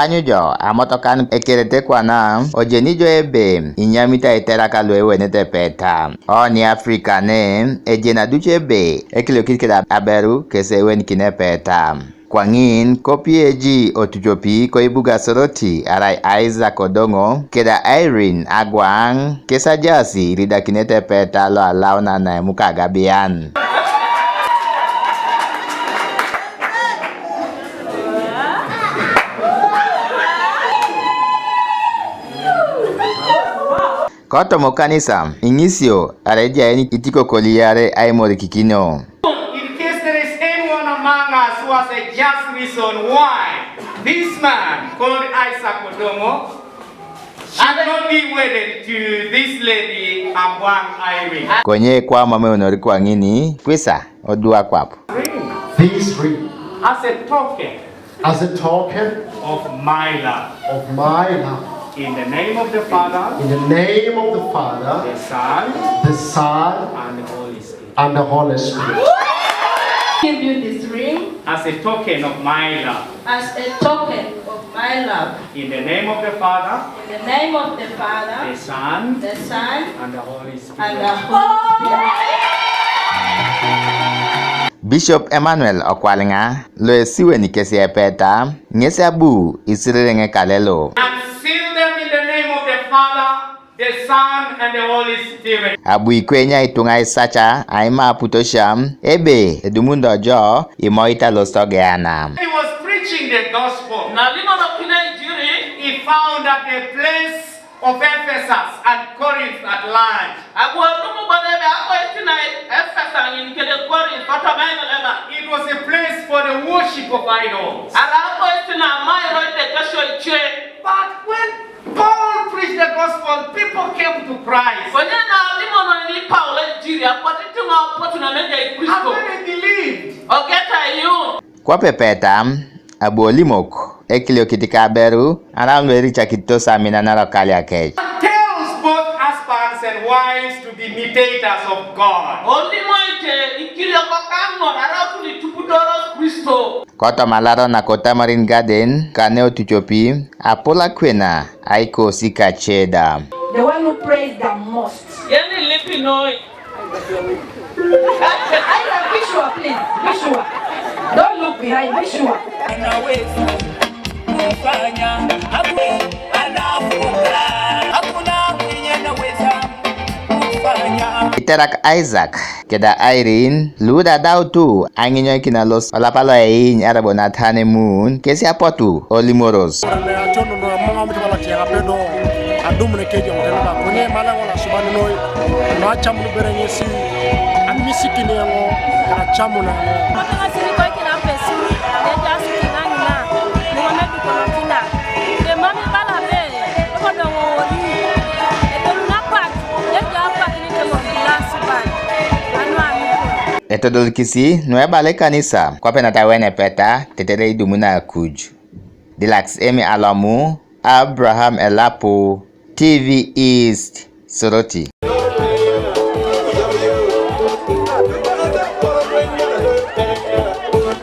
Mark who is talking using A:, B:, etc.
A: Wanyujo amotokan ekerete kwana ojenijo ebe inyamita iteraka lwewe nete peta oni Afrika ne ejena duche ebe ekilokikida aberu kesewen kine peta kwangin kopieji otujopi koibuga soroti arai Isaac Odongo keda Irene Agwang kesajasi rida kinete peta lo alauna na muka gabian. Koto mokanisa ingisio areja eni itiko koliare aimori kikino.
B: In case there is anyone among us who has a just reason why this man called Isaac Odongo should not be wedded to this lady Abwang Irene.
A: Kwenye kwa mame onori kwa ngini kwisa odua kwapo.
C: These ring
B: As a token
C: of
B: my love.
C: of my love.
B: In the name of the Father,
C: In the name of the Father,
B: the Son,
C: the Son,
B: and the Holy Spirit.
C: and the Holy Spirit.
D: Give you this ring
B: As a token of my love.
D: as a token of my love.
B: In the name of the Father,
D: In the name of the
B: the
D: Father,
B: Son,
D: the Son,
B: and the Holy Spirit.
D: and the Holy Spirit.
A: Bishop Emmanuel Okwalinga lo esiwe ni kesi epeta ngese abu isirenge kalelo.
B: And seal them in the name of the Father, the Son, and the Holy Spirit.
A: Abu ikwenya itunga isacha aima Aputosia ebe edumundo jo imoita lostogeana.
B: He was preaching the gospel. He found at the place of Ephesus and Corinth at large. It was a place for the worship of idols. But when Paul preached the gospel, people came to Christ. And when they believed,
A: Kwa pepeta abu olimok ekilio kitika beru arango richa kitosa minana lokali akej.
B: tells both husbands and wives to be imitators of God.
A: Koto malaro na kota Marine Garden kaneo tuchopi apola kwena aiko sika cheda.
E: The one who prays the most. Visual, please. Visual. Don't look behind. Visual.
A: Iterak Isaac keda Irene luda dautu anginyo kinalos olapalo ein arabonathane moon kesi apotu olimoros. Etodol kisi nuebale kanisa kwa penata wene peta tetere idumuna kuj. Dilax Emi Alamu, Abraham Elapo, TV East, Soroti.